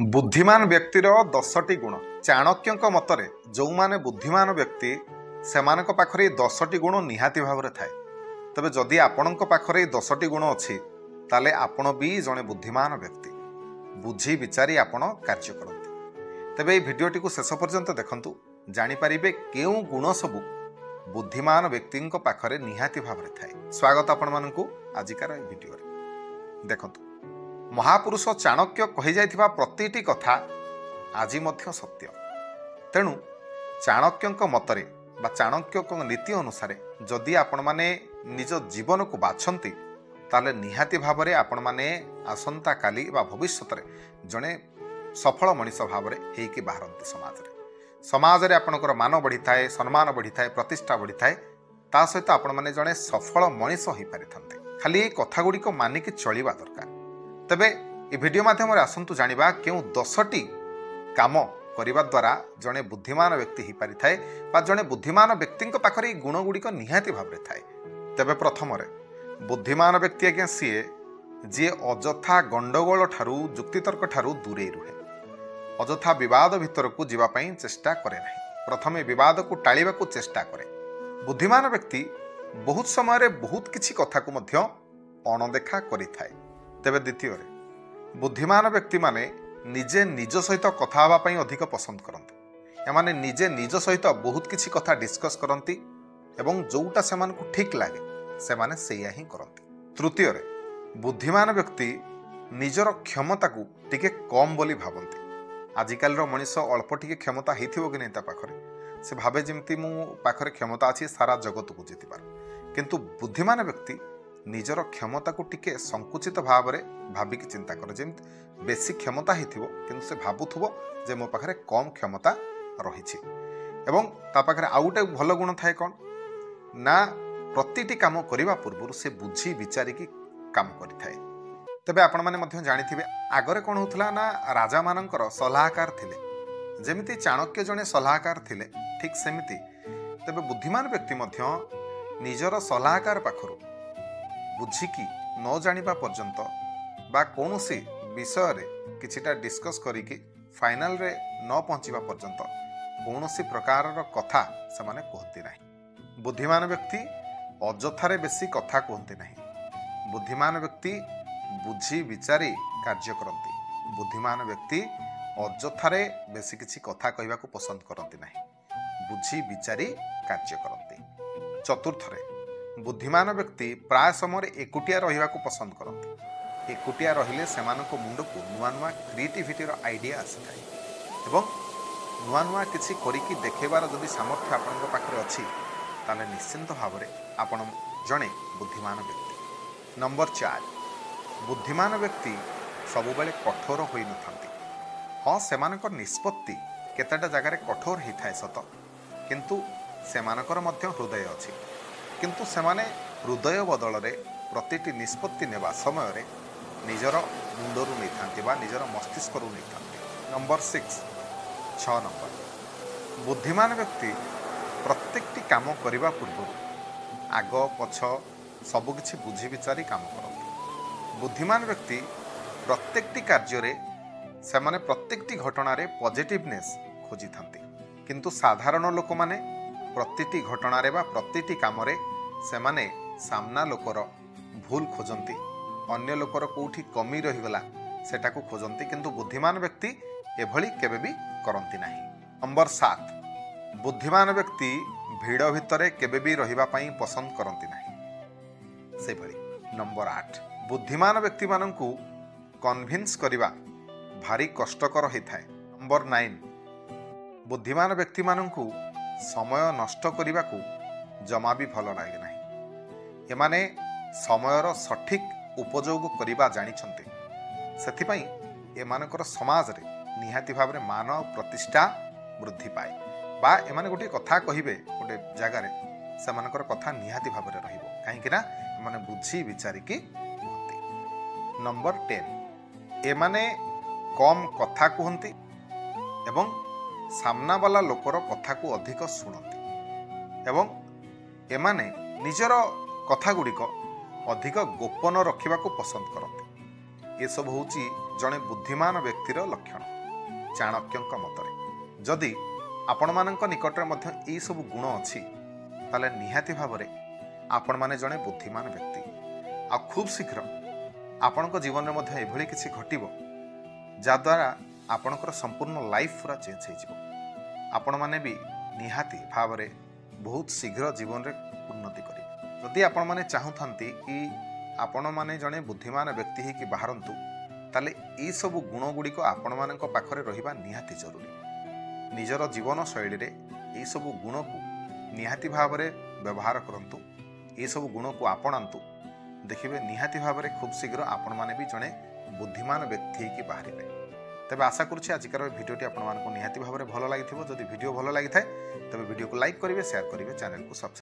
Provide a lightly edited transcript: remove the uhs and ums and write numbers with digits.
बुद्धिमान व्यक्तिर 10टी गुण चाणक्यଙ୍କ मतरे जो माने बुद्धिमान व्यक्ति सेमानक पाखरे 10टी गुण निहाती भावरे थाए। तबे जदि आपणक पाखरे 10टी गुण अछि ताले आपण भी जने बुद्धिमान व्यक्ति बुझी विचारी आपण कार्य करंती। तबे भिडियोटी को शेष पर्यंत देखंतु जानि परिबे केउ गुण सब बुद्धिमान व्यक्तिଙ୍କ पाखरे निहाती भावरे थाए। स्वागत आपण मानकु आजिकार भिडियो रे। देखंतु महापुरुष चाणक्य कहि जाइथिबा प्रतिटी कथा आज मध्य सत्य। तेणु चाणक्यଙ୍କ मतरे बा चाणक्यଙ୍କ नीति अनुसार जदि आपण माने निज जीवन को बाछंती ताले निहाती भावरे आपण माने आसंता काली बा भविष्यत रे जणे सफल मनीष भावरे हेकी बाहरंती। समाज रे आपणकर मान बढ़ी थाए, सम्मान बढ़ी थाए, प्रतिष्ठा बढ़ी थाए। ता सहित आपण माने जणे सफल मनीष होई पारिथांते। खाली ए कथा गुडी को मानिक चलिबा दरकार। तबे ए वीडियो माध्यम आसतु जानिबा केउ 10टी काम करिबा द्वारा जणे बुद्धिमान व्यक्ति ही पारि थाए बा जणे बुद्धिमान व्यक्तिଙ୍କ पाखरे ए गुण गुडी को निहाती भावरे थाए। तबे प्रथम रे बुद्धिमान व्यक्ति आज्ञा सीए जे अजथा गंडगोल ठारू जुक्तितर्क ठारू दूरे रुहे, अजथा विवाद भितर को जीवा पई चेष्टा करे नाही, प्रथमे विवाद को टाळिबा को चेष्टा करे। बुद्धिमान व्यक्ति बहुत समय रे बहुत किछि कथा को मध्य अणदेखा करि थाए। तेबे द्वितीय रे बुद्धिमान व्यक्ति माने निजे निज सहित कथा हवा पई अधिक पसंद करंती। एमाने निजे निज सहित बहुत किछि कथा डिस्कस करंती एवं जोटा सेमान को ठीक लागे सेमाने सेया ही करंती। तृतीय रे बुद्धिमान व्यक्ति निजर क्षमता को टिके कम बोली भाबंती। आजिकाल रो मनीष अल्प टिके क्षमता हेथिबो कि नै ता पाखरे से भाबे जेमती मु पाखरे क्षमता अछि सारा जगत को जीति पार। किंतु बुद्धिमान व्यक्ति निजर क्षमता को टिके संकुचित भाव रे भाबिकी चिंता करे। जेमती बेसी क्षमता हेथिबो किंतु से भाबुथबो जे मो पाखरे कम क्षमता रहिछि। एवं ता पाखरे आउ गोटे भल गुण थाए कोन ना प्रतिटी काम करिबा पूर्वरु से बुझी विचारी की काम करिथाए। तबे आपण माने मध्य जानिथिबे आगरे कोन होतला ना राजा मानकर सलाहकार थिले। जेमिति चाणक्य जने सलाहकार थिले ठीक सेमिति तबे बुद्धिमान व्यक्ति मध्य निजर सलाहकार पाखरु बुझिकी न जानिबा पर्यंत बा कौनसी विषय रे किछिटा डिस्कस करिकी फाइनल रे न पहुंचीबा पर्यंत कौनसी प्रकार कथा से माने कहती नहीं। बुद्धिमान व्यक्ति अजथारे बेसी कथा कहती नहीं। बुद्धिमान व्यक्ति बुझी विचारी कार्य करती। बुद्धिमान व्यक्ति अजथारे बेसी किछि कथा कहबा को पसंद करती नहीं, बुझी विचारी कार्य करती। चतुर्थ रे बुद्धिमान व्यक्ति प्राय समय एकुटिया रहिबा को पसंद करती। एकुटिया रहिले सेमानको मुंड को नुआ नुआ क्रिएटिविटी रो आइडिया आसिथाय एवं नुआ नुआ किछि करिकी देखेबार जदि सामर्थ्य आपनक पाखरे अछि ताले निश्चिंत भावरे आपण जणे बुद्धिमान व्यक्ति। नंबर 4 बुद्धिमान व्यक्ति सबु बेले कठोर होई नथांती। हाँ सेमानकर निष्पत्ति केतेटा जगार कठोर ही थाए सत, किंतु सेमानकर मध्य हृदय अछि। किंतु सेमाने हृदय बदल रे प्रतिटी निष्पत्ति नेबा समय रे निजर मुंडरू नहीं थांती बा निजर मस्तिष्क रू नहीं थांती। नंबर 6 नंबर बुद्धिमान व्यक्ति प्रत्येकटी काम करिबा पूर्व आग पछ सबु किछि बुझी विचारी काम करती। बुद्धिमान व्यक्ति प्रत्येकटी कार्य रे सेमाने प्रत्येकटी घटना रे पॉजिटिवनेस खोजी थांती। किंतु साधारण लोक माने प्रतिटी घटना रे बा प्रतिटी काम रे सेमाने सामना लोकर भूल खोजंती, अन्य लोकर कोठी कमी रहिगला सेटा को खोजंती। किंतु बुद्धिमान व्यक्ति एभली केबे भी करंती नाही। नंबर 7 बुद्धिमान व्यक्ति भीड़ भितरे केबे भी रहिबा पई पसंद करंती नाही। से भली नंबर 8 बुद्धिमान व्यक्ति माननकु कन्विंस करिबा भारी कष्टकर होइथाय। नंबर 9 बुद्धिमान व्यक्ति माननकु समय नष्ट करिबा को जमा भी भल लागे नाही। एमाने समयर सठिक उपयोग करिबा जानिछंती। सेथिपई एमानकर समाज रे निहाती भाव रे मान और प्रतिष्ठा वृद्धि पाए बा एमाने गोटे कथा कहिबे गोटे जगह रे सेमानकर कथा निहाती भाव रे रहिबो काहेकि ना एमाने बुझी विचारी की कहंती। नंबर 10 एमाने कम कथा कहंती एवं सामना वाला लोकर कथा को अधिक शुणती एवं एमाने निजर कथा गुड़िक अधिक गोपन रखा पसंद करते। ये सब हूँ ଜଣେ ବୁଦ୍ଧିମାନ ବ୍ୟକ୍ତିର ଲକ୍ଷଣ ଚାଣକ୍ୟଙ୍କ ମତରେ। ଯଦି ଆପଣମାନଙ୍କ ନିକଟରେ ମଧ୍ୟ ଏଇ ସବୁ ଗୁଣ ଅଛି ତାହେଲେ ନିହାତି ଭାବରେ ଆପଣମାନେ ଜଣେ ବୁଦ୍ଧିମାନ ବ୍ୟକ୍ତି। ଆଉ ଖୁବ୍ ଶୀଘ୍ର ଆପଣଙ୍କ ଜୀବନରେ ମଧ୍ୟ ଏଭଳି କିଛି ଘଟିବ ଯାଦ୍ୱାରା ଆପଣଙ୍କର ସମ୍ପୂର୍ଣ୍ଣ ଲାଇଫ୍ ପୁରା ଚେଞ୍ଜ ହେଇଯିବ। ଆପଣମାନେ ବି ନିହାତି ଭାବରେ ବହୁତ ଶୀଘ୍ର ଜୀବନରେ ଉନ୍ନତି କରିବେ। ଯଦି ଆପଣମାନେ ଚାହୁଁଥାନ୍ତି କି ଆପଣମାନେ ଜଣେ ବୁଦ୍ଧିମାନ ବ୍ୟକ୍ତି ହେଇକି ବାହାରନ୍ତୁ ତାହେଲେ ଏଇସବୁ ଗୁଣ ଗୁଡ଼ିକ ଆପଣମାନଙ୍କ ପାଖରେ ରହିବା ନିହାତି ଜରୁରୀ। ନିଜର ଜୀବନ ଶୈଳୀରେ ଏଇସବୁ ଗୁଣକୁ ନିହାତି ଭାବରେ ବ୍ୟବହାର କରନ୍ତୁ, ଏସବୁ ଗୁଣକୁ ଆପଣାନ୍ତୁ। ଦେଖିବେ ନିହାତି ଭାବରେ ଖୁବ୍ ଶୀଘ୍ର ଆପଣମାନେ ବି ଜଣେ ବୁଦ୍ଧିମାନ ବ୍ୟକ୍ତି ହେଇକି ବାହାରିବେ। ତେବେ ଆଶା କରୁଛି ଆଜିକାର ଭିଡ଼ିଓଟି ଆପଣମାନଙ୍କୁ ନିହାତି ଭାବରେ ଭଲ ଲାଗିଥିବ। ଯଦି ଭିଡ଼ିଓ ଭଲ ଲାଗିଥାଏ ତେବେ ଭିଡ଼ିଓକୁ ଲାଇକ୍ କରିବେ, ସେୟାର କରିବେ, ଚ୍ୟାନେଲକୁ ସବସ୍କ୍ରାଇବ୍